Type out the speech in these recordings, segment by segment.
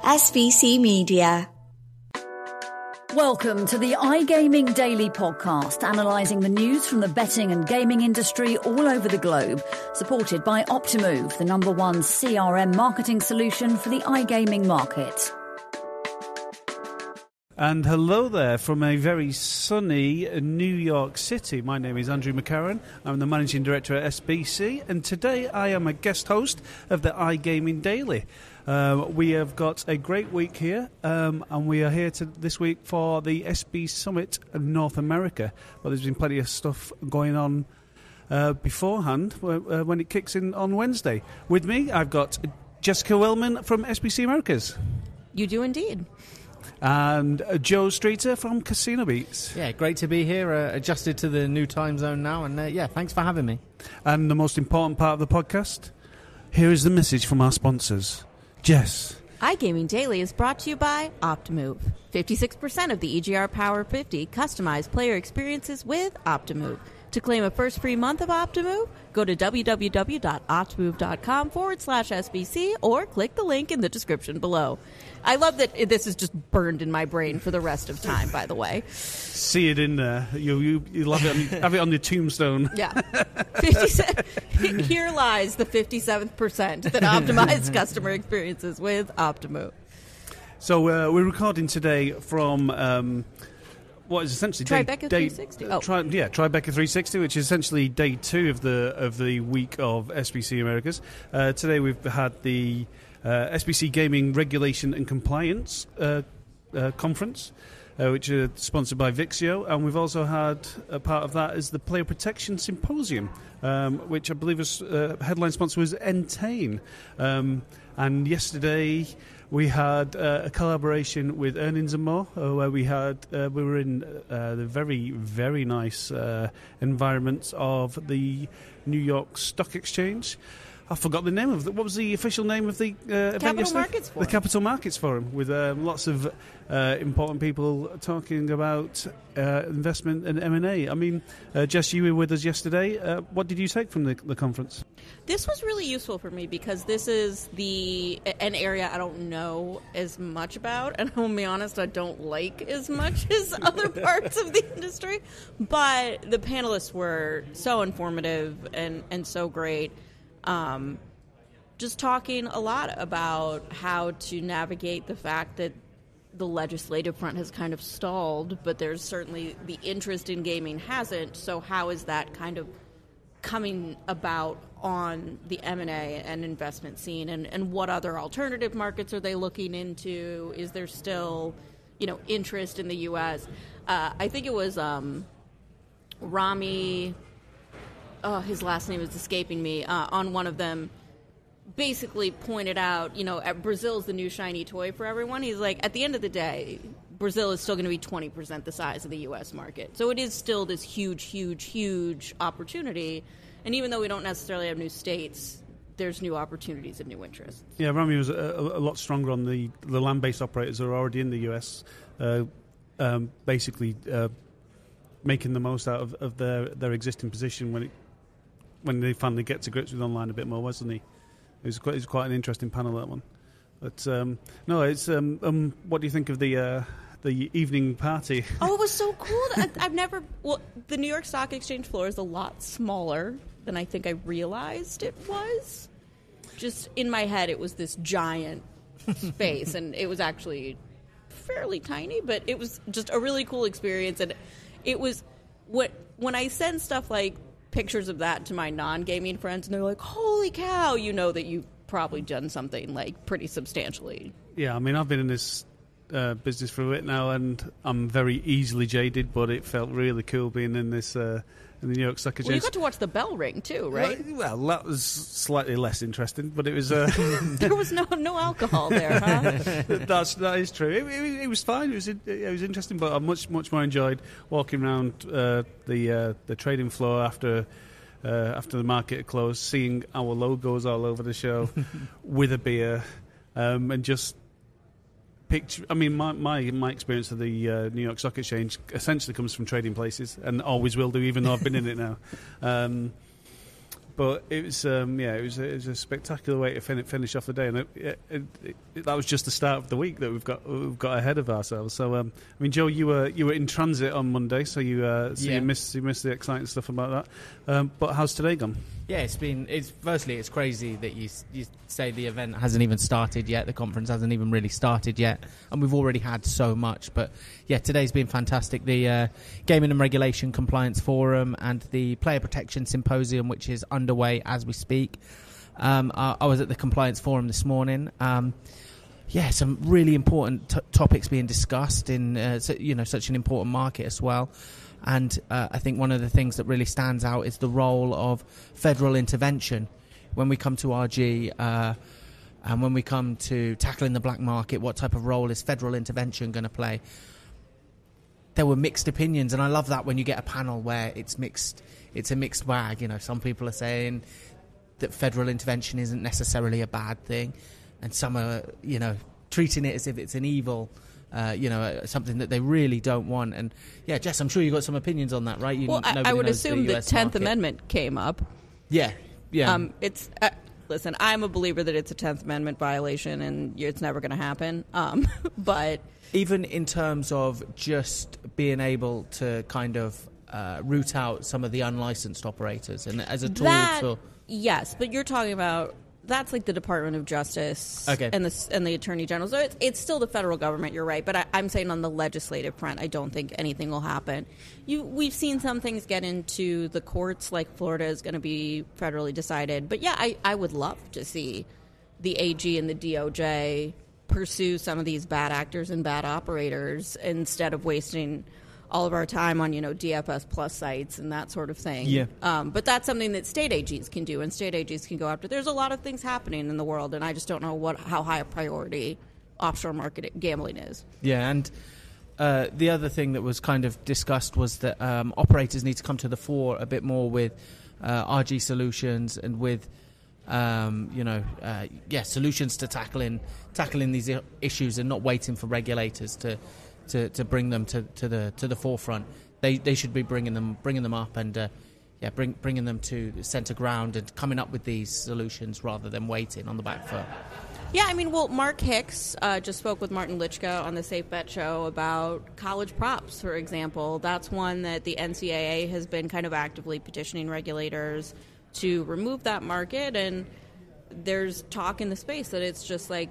SBC Media. Welcome to the iGaming Daily Podcast, analysing the news from the betting and gaming industry all over the globe, supported by Optimove, the #1 CRM marketing solution for the iGaming market. And hello there from a very sunny New York City. My name is Andrew McCarron. I'm the Managing Director at SBC, and today I am a guest host of the iGaming Daily. We have got a great week here, and we are here this week for the SB Summit in North America. But there's been plenty of stuff going on beforehand when it kicks in on Wednesday. With me, I've got Jessica Welman from SBC Americas. You do indeed. And Joe Streeter from CasinoBeats. Yeah, great to be here, adjusted to the new time zone now, and thanks for having me. And the most important part of the podcast, here is the message from our sponsors. Jess. iGaming Daily is brought to you by Optimove. 56% of the EGR Power 50 customized player experiences with Optimove. To claim a first free month of Optimove, go to www.optimove.com/SBC or click the link in the description below. I love that this is just burned in my brain for the rest of time, by the way. See it in there. You'll have it on your tombstone. Yeah. Here lies the 57% that optimize customer experiences with Optimove. So we're recording today from... what is essentially Tribeca 360. Tribeca 360, which is essentially day 2 of the week of SBC Americas. Today we've had the SBC Gaming Regulation and Compliance Conference, which is sponsored by Vixio, and we've also had a part of that is the Player Protection Symposium, which I believe was headline sponsor was Entain. And yesterday we had a collaboration with Earnings and More, where we were in the very, very nice environment of the New York Stock Exchange. I forgot the name of it. What was the official name of the event yesterday? The Capital Markets Forum, with lots of important people talking about investment and M&A. I mean, Jess, you were with us yesterday. What did you take from the conference? This was really useful for me because this is an area I don't know as much about, and I'll be honest, I don't like as much as other parts of the industry. But the panelists were so informative and so great. Just talking a lot about how to navigate the fact that the legislative front has kind of stalled, but there's certainly the interest in gaming hasn't. So how is that kind of coming about on the M&A and investment scene, and what other alternative markets are they looking into? Is there still, interest in the U.S.? I think it was Rami. Oh, his last name is escaping me. On one of them, basically pointed out, Brazil's the new shiny toy for everyone. He's like, at the end of the day, Brazil is still going to be 20% the size of the U.S. market. So it is still this huge, huge, huge opportunity. And even though we don't necessarily have new states, there's new opportunities and new interests. Yeah, Rami was a lot stronger on the land-based operators who are already in the U.S., basically making the most out of their existing position when they finally get to grips with online a bit more, wasn't he? It was quite an interesting panel, that one. But no, it's what do you think of the evening party? Oh, it was so cool. The New York Stock Exchange floor is a lot smaller than I think I realized it was. Just in my head, it was this giant space, and it was actually fairly tiny, but it was just a really cool experience. And it was when I send stuff like pictures of that to my non-gaming friends, and they're like, holy cow, you know that you've probably done something like pretty substantially. Yeah, I mean, I've been in this business for a bit now, and I'm very easily jaded, but it felt really cool being in this in the New York Stock Exchange. Well, you got to watch the bell ring too, right? Well, that was slightly less interesting, but it was... There was no alcohol there, huh? That is true. It was fine. It was interesting, but I much more enjoyed walking around the trading floor after the market had closed, seeing our logos all over the show with a beer, and just picture. I mean, my experience of the New York Stock Exchange essentially comes from trading places, and always will do, even though I've been in it now. But it was it was a spectacular way to finish off the day, and that was just the start of the week that we've got ahead of ourselves. So I mean, Joe, you were in transit on Monday, so you missed the exciting stuff about that. But how's today gone? Yeah, it's crazy that you say the event hasn't even started yet, the conference hasn't even really started yet, and we've already had so much. But yeah, today's been fantastic. The Gaming and Regulation Compliance Forum and the Player Protection Symposium, which is underway as we speak. I was at the Compliance Forum this morning. Some really important topics being discussed in such an important market as well. And I think one of the things that really stands out is the role of federal intervention when we come to RG and when we come to tackling the black market. What type of role is federal intervention going to play? There were mixed opinions, and I love that when you get a panel where it's mixed. It's a mixed bag. You know, some people are saying that federal intervention isn't necessarily a bad thing, and some are, treating it as if it's an evil. Something that they really don't want. And yeah, Jess, I'm sure you got some opinions on that, right? I would assume the 10th Amendment came up. Yeah. It's listen, I'm a believer that it's a 10th Amendment violation and it's never going to happen. But even in terms of just being able to kind of root out some of the unlicensed operators and as a tool yes, but you're talking about. That's like the Department of Justice and the Attorney General. So it's still the federal government, you're right. But I'm saying on the legislative front, I don't think anything will happen. We've seen some things get into the courts, like Florida is going to be federally decided. But yeah, I would love to see the AG and the DOJ pursue some of these bad actors and bad operators instead of wasting all of our time on, DFS plus sites and that sort of thing. Yeah. But that's something that state AGs can do, and state AGs can go after. There's a lot of things happening in the world, and I just don't know how high a priority offshore market gambling is. Yeah, and the other thing that was kind of discussed was that operators need to come to the fore a bit more with RG solutions and with solutions to tackling these issues and not waiting for regulators to bring them to the forefront. They should be bringing them up and bringing them to the centre ground and coming up with these solutions rather than waiting on the back foot. Yeah, Mark Hicks just spoke with Martin Litchka on the Safe Bet Show about college props, for example. That's one that the NCAA has been kind of actively petitioning regulators to remove that market, and there's talk in the space that it's just like,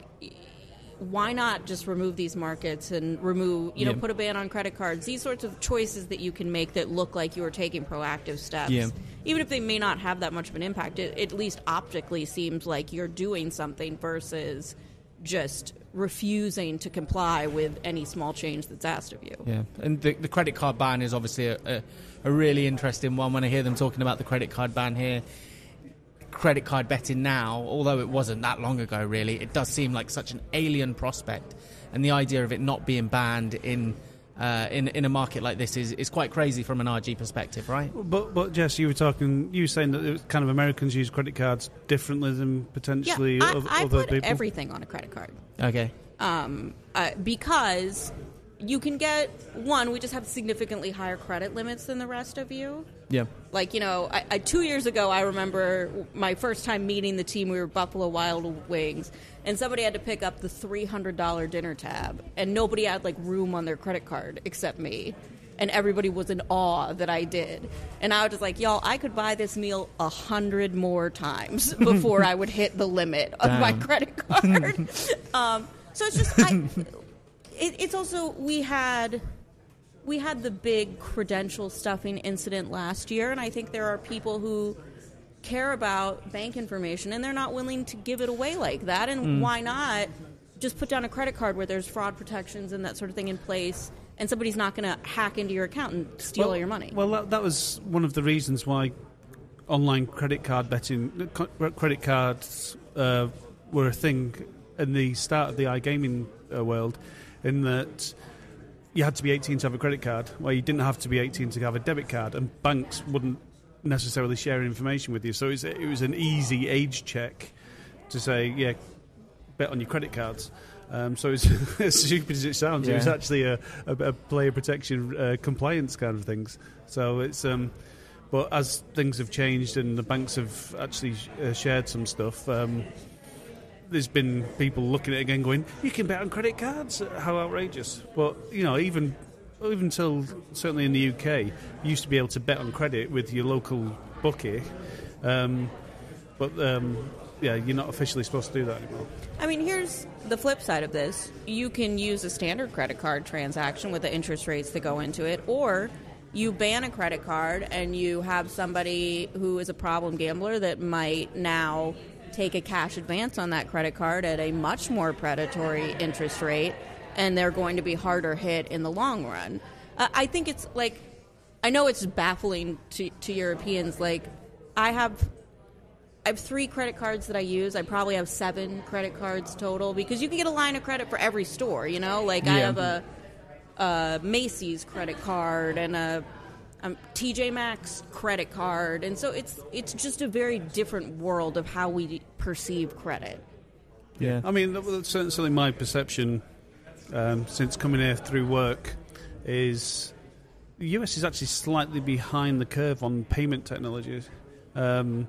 why not just remove these markets and put a ban on credit cards, these sorts of choices that you can make that look like you are taking proactive steps. Yeah. Even if they may not have that much of an impact, it at least optically seems like you're doing something versus just refusing to comply with any small change that's asked of you. Yeah, and the credit card ban is obviously a really interesting one. When I hear them talking about the credit card ban here, credit card betting now, although it wasn't that long ago really, it does seem like such an alien prospect, and the idea of it not being banned in a market like this is quite crazy from an RG perspective, right? But Jess, you were saying that it was kind of Americans use credit cards differently than potentially I other put people. Everything on a credit card. Okay. Because you can get we just have significantly higher credit limits than the rest of you. Yeah. Like, 2 years ago, I remember my first time meeting the team. We were Buffalo Wild Wings, and somebody had to pick up the $300 dinner tab, and nobody had room on their credit card except me, and everybody was in awe that I did. And I was just like, y'all, I could buy this meal 100 more times before I would hit the limit of my credit card. So it's just it's also we had the big credential stuffing incident last year, and I think there are people who care about bank information and they're not willing to give it away like that. And why not just put down a credit card where there's fraud protections and that sort of thing in place, and somebody's not going to hack into your account and steal all your money? Well, that was one of the reasons why online credit card betting, credit cards were a thing in the start of the iGaming world, in that you had to be 18 to have a credit card, where you didn't have to be 18 to have a debit card, and banks wouldn't necessarily share information with you. So it was an easy age check to say, bet on your credit cards. So it's as stupid as it sounds, it was actually a player protection compliance kind of things. So it's, But as things have changed and the banks have actually shared some stuff, there's been people looking at it again going, you can bet on credit cards? How outrageous. But, even till certainly in the UK, you used to be able to bet on credit with your local bookie. You're not officially supposed to do that anymore. I mean, here's the flip side of this. You can use a standard credit card transaction with the interest rates that go into it, or you ban a credit card and you have somebody who is a problem gambler that might now take a cash advance on that credit card at a much more predatory interest rate, and they're going to be harder hit in the long run. I think it's like, I know it's baffling to Europeans. Like, I have 3 credit cards that I use. I probably have 7 credit cards total, because you can get a line of credit for every store, Like, I have a Macy's credit card and a TJ Maxx credit card, and so it's just a very different world of how we perceive credit. Yeah, I mean, that's certainly my perception since coming here through work is the US is actually slightly behind the curve on payment technologies. So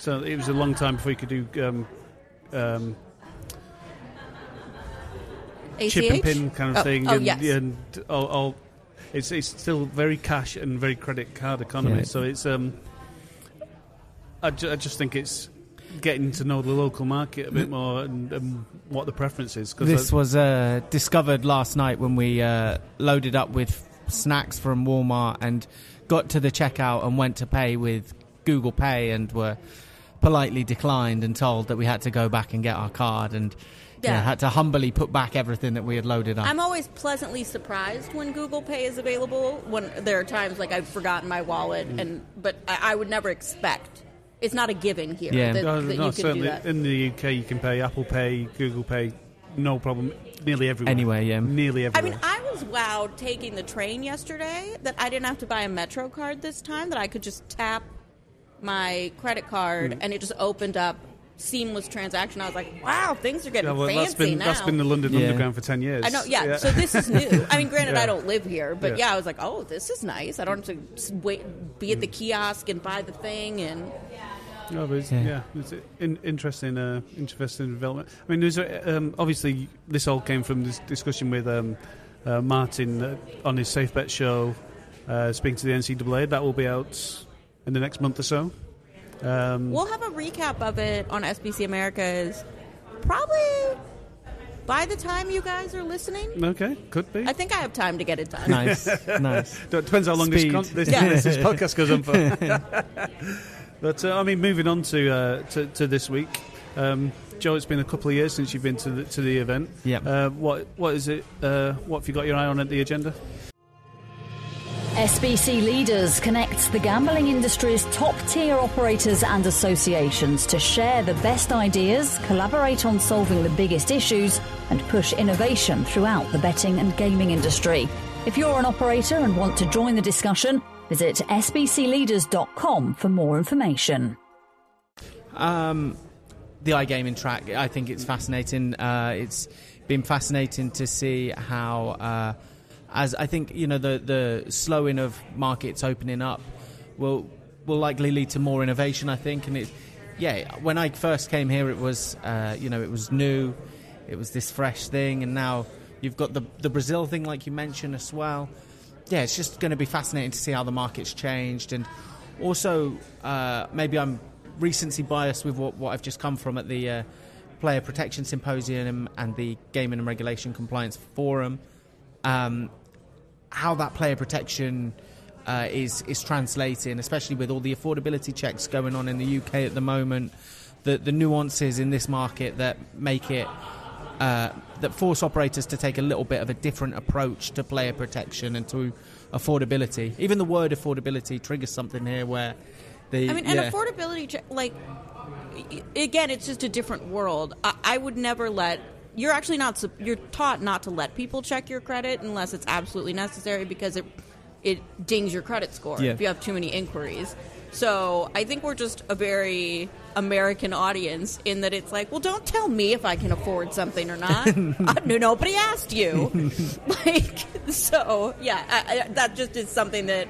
it was a long time before you could do ACH? chip and pin kind of thing. Yes. And all it's still very cash and very credit card economy. Yeah. So it's I just think it's getting to know the local market a bit more and what the preference is. This was discovered last night when we loaded up with snacks from Walmart and got to the checkout and went to pay with Google Pay and were politely declined and told that we had to go back and get our card and had to humbly put back everything that we had loaded up. I'm always pleasantly surprised when Google Pay is available. When there are times like I've forgotten my wallet, but I would never expect. It's not a given here that you can certainly do that. In the UK, you can pay Apple Pay, Google Pay, no problem. Nearly everywhere. Anyway, yeah. Nearly everywhere. I mean, I was wowed taking the train yesterday that I didn't have to buy a Metro card this time, that I could just tap my credit card and it just opened up seamless transaction. I was like, wow, things are getting fancy now. That's been the London Underground for 10 years. I know, so this is new. I mean, granted, I don't live here, but I was like, oh, this is nice. I don't have to be at the kiosk and buy the thing. And no, but it's interesting development. I mean, there's obviously this all came from this discussion with Martin on his Safe Bet show, speaking to the NCAA. That will be out in the next month or so. We'll have a recap of it on SBC America's probably by the time you guys are listening. Okay, could be. I think I have time to get it done. Nice. Depends how long this podcast goes on for. But I mean, moving on to this week, Joe. It's been a couple of years since you've been to the event. Yeah. What is it? What have you got your eye on at the agenda? SBC Leaders connects the gambling industry's top-tier operators and associations to share the best ideas, collaborate on solving the biggest issues, and push innovation throughout the betting and gaming industry. If you're an operator and want to join the discussion, visit sbcleaders.com for more information. The iGaming track, I think it's fascinating. It's been fascinating to see how... as I think, the slowing of markets opening up will likely lead to more innovation, I think. And when I first came here, it was, it was new. It was this fresh thing. And now you've got the Brazil thing, like you mentioned, as well. Yeah, it's just going to be fascinating to see how the market's changed. And also, maybe I'm recency biased with what I've just come from at the Player Protection Symposium and the Gaming and Regulation Compliance Forum. How that player protection is translating, especially with all the affordability checks going on in the UK at the moment, the nuances in this market that make it that force operators to take a little bit of a different approach to player protection and to affordability. Even the word affordability triggers something here where and affordability, again, it's just a different world. I would never let. You're actually you're taught not to let people check your credit unless it's absolutely necessary, because it dings your credit score if you have too many inquiries. So I think we're just a very American audience in that it's like, well, don't tell me if I can afford something or not. Nobody asked you. That just is something that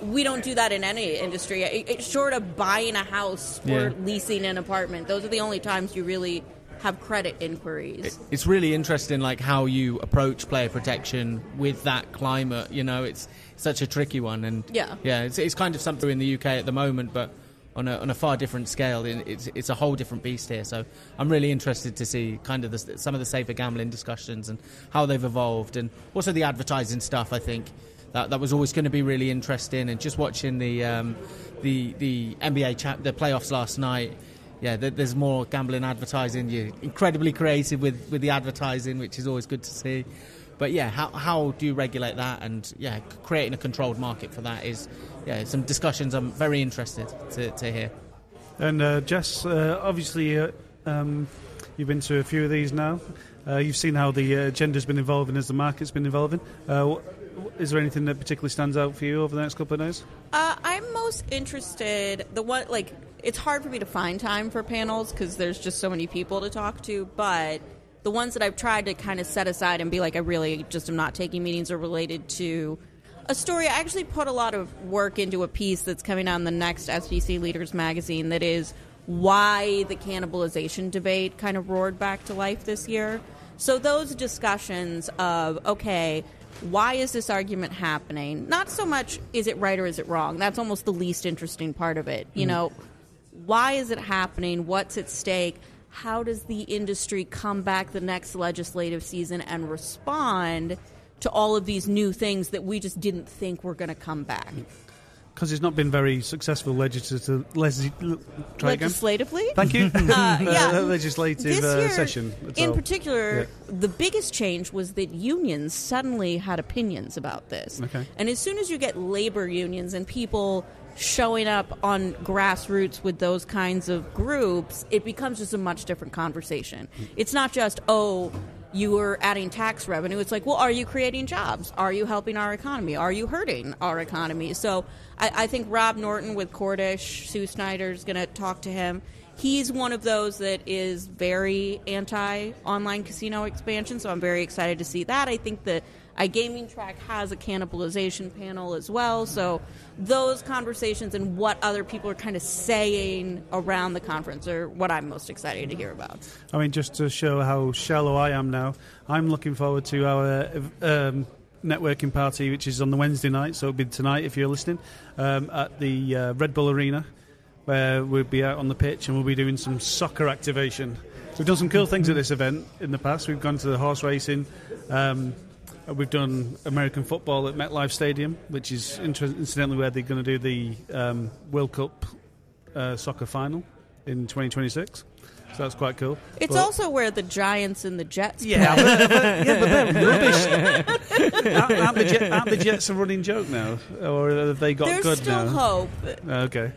we don't do that in any industry. It's short of buying a house or leasing an apartment. Those are the only times you really have credit inquiries. It's really interesting, like how you approach player protection with that climate. You know, it's such a tricky one, and it's kind of something in the UK at the moment, but on a far different scale. It's a whole different beast here. So I'm really interested to see kind of some of the safer gambling discussions and how they've evolved, and also the advertising stuff. I think that was always going to be really interesting. And just watching the NBA the playoffs last night. Yeah, there's more gambling advertising. You're incredibly creative with the advertising, which is always good to see. But yeah, how do you regulate that? And yeah, creating a controlled market for that is some discussions I'm very interested to hear. And Jess, obviously you've been to a few of these now. You've seen how the agenda's been evolving as the market's been evolving. Is there anything that particularly stands out for you over the next couple of days? I'm most interested, it's hard for me to find time for panels because there's just so many people to talk to, but the ones that I've tried to kind of set aside and be like, I really just am not taking meetings, are related to a story. I actually put a lot of work into a piece that's coming out in the next SBC Leaders magazine that is why the cannibalization debate kind of roared back to life this year. So those discussions of, okay, why is this argument happening? Not so much is it right or is it wrong. That's almost the least interesting part of it. You know, why is it happening? What's at stake? How does the industry come back the next legislative season and respond to all of these new things that we just didn't think were going to come back? Because it's not been very successful legislatively. Thank you. Legislative session. In particular, the biggest change was that unions suddenly had opinions about this. Okay. And as soon as you get labor unions and people showing up on grassroots with those kinds of groups, it becomes just a much different conversation. It's not just, you are adding tax revenue. It's like, well, are you creating jobs? Are you helping our economy? Are you hurting our economy? So I think Rob Norton with Cordish, Sue Snyder's going to talk to him. He's one of those that is very anti-online casino expansion, so I'm very excited to see that. I think the iGaming track has a cannibalization panel as well, so those conversations and what other people are kind of saying around the conference are what I'm most excited to hear about. I mean, just to show how shallow I am now, I'm looking forward to our networking party, which is on the Wednesday night, so it'll be tonight if you're listening, at the Red Bull Arena, where we'll be out on the pitch and we'll be doing some soccer activation. We've done some cool things at this event in the past. We've gone to the horse racing. We've done American football at MetLife Stadium, which is incidentally where they're going to do the World Cup soccer final in 2026. So that's quite cool. It's also where the Giants and the Jets play. But they're rubbish. Aren't the Jets a running joke now? Or have they got There's good now? There's still hope. Okay.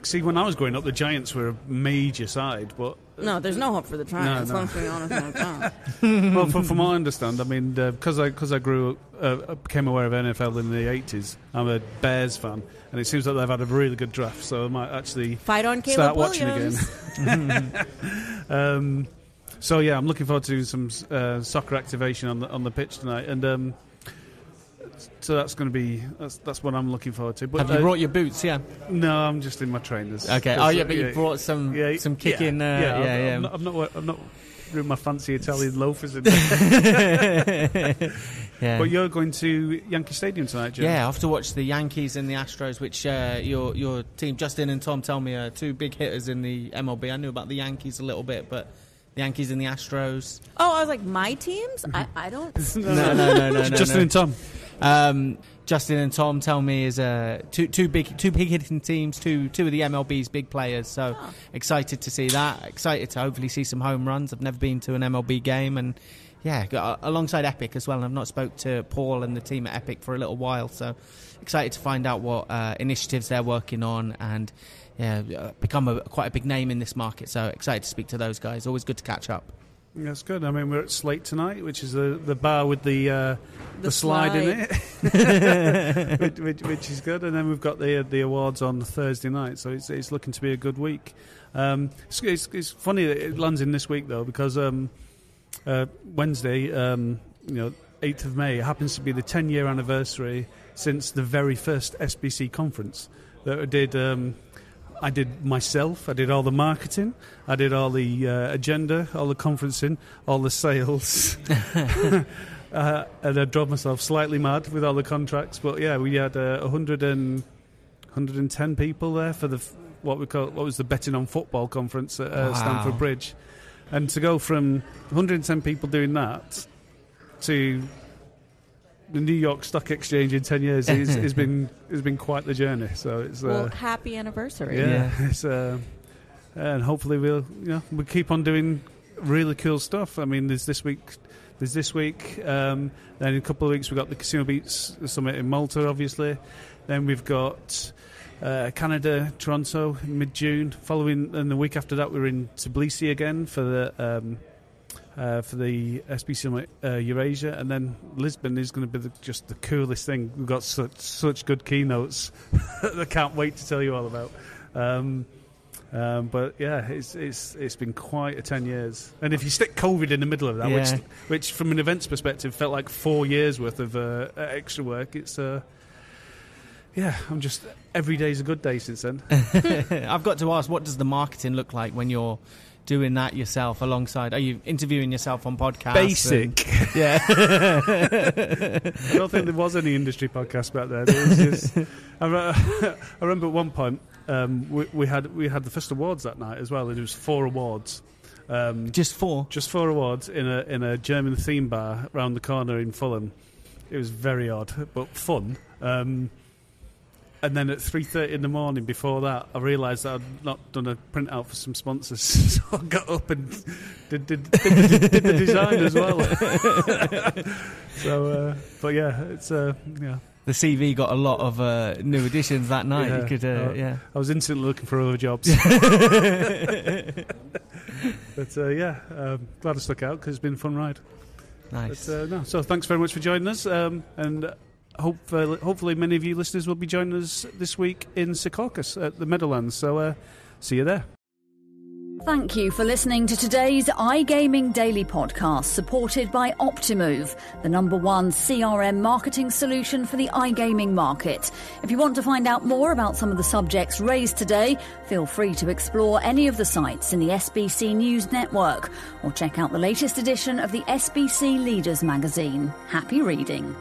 See, when I was growing up, the Giants were a major side, but... No, there's no hope for the Giants. No. Let's be honest about that. Well, from what I understand, I mean, because I became aware of NFL in the 80s, I'm a Bears fan, and it seems like they've had a really good draft, so I might actually fight on start Caleb watching Williams. Again. So yeah, I'm looking forward to some soccer activation on the pitch tonight, and so that's going to be that's what I'm looking forward to. But, have you brought your boots? Yeah. No, I'm just in my trainers. Okay. But you brought some kicking. I'm not doing my fancy Italian loafers in there. Yeah. But you're going to Yankee Stadium tonight, Jim? Yeah, I have to watch the Yankees and the Astros, which your team, Justin and Tom, tell me are two big hitters in the MLB. I knew about the Yankees a little bit, but the Yankees and the Astros. Oh, I was like, my teams? I don't... No. Justin and Tom. Justin and Tom tell me is two big hitting teams, two of the MLB's big players. So excited to see that. Excited to hopefully see some home runs. I've never been to an MLB game, and alongside Epic as well. I've not spoke to Paul and the team at Epic for a little while, so excited to find out what initiatives they're working on and become quite a big name in this market. So excited to speak to those guys. Always good to catch up. That's good. I mean, we're at Slate tonight, which is the bar with the slide in it, which is good. And then we've got the awards on Thursday night, so it's looking to be a good week. It's funny that it lands in this week though, because Wednesday, 8th of May. It happens to be the 10-year anniversary since the very first SBC conference that I did. I did myself. I did all the marketing. I did all the agenda, all the conferencing, all the sales. And I drove myself slightly mad with all the contracts. But yeah, we had 110 people there for what was the Betting on Football conference at Stamford Bridge. And to go from 110 people doing that to the New York Stock Exchange in 10 years has been quite the journey. So it's happy anniversary. Yeah. It's and hopefully we'll keep on doing really cool stuff. I mean, there's this week. Then in a couple of weeks we've got the CasinoBeats Summit in Malta, obviously. Then we've got Canada, Toronto, mid-June. And the week after that, we're in Tbilisi again for the SBC Summit Eurasia, and then Lisbon is going to be just the coolest thing. We've got such good keynotes that I can't wait to tell you all about. But yeah, it's been quite a 10 years. And if you stick COVID in the middle of that, which from an events perspective felt like 4 years worth of extra work, it's I'm just every day's a good day since then. I've got to ask, what does the marketing look like when you're doing that yourself alongside? Are you interviewing yourself on podcasts? Basic. Yeah. I don't think there was any industry podcast back then. It was just, I remember at one point we had the first awards that night as well, and it was 4 awards. Just 4 awards in a German theme bar around the corner in Fulham. It was very odd but fun. And then at 3:30 in the morning before that, I realised that I'd not done a printout for some sponsors. So I got up and did the design as well. So, but yeah, it's The CV got a lot of new additions that night. Yeah, you could, I was instantly looking for other jobs. But glad I stuck out because it's been a fun ride. Nice. But, so thanks very much for joining us, and hopefully many of you listeners will be joining us this week in Secaucus at the Meadowlands. So see you there. Thank you for listening to today's iGaming Daily podcast, supported by Optimove, the #1 CRM marketing solution for the iGaming market. If you want to find out more about some of the subjects raised today, feel free to explore any of the sites in the SBC News Network or check out the latest edition of the SBC Leaders magazine. Happy reading.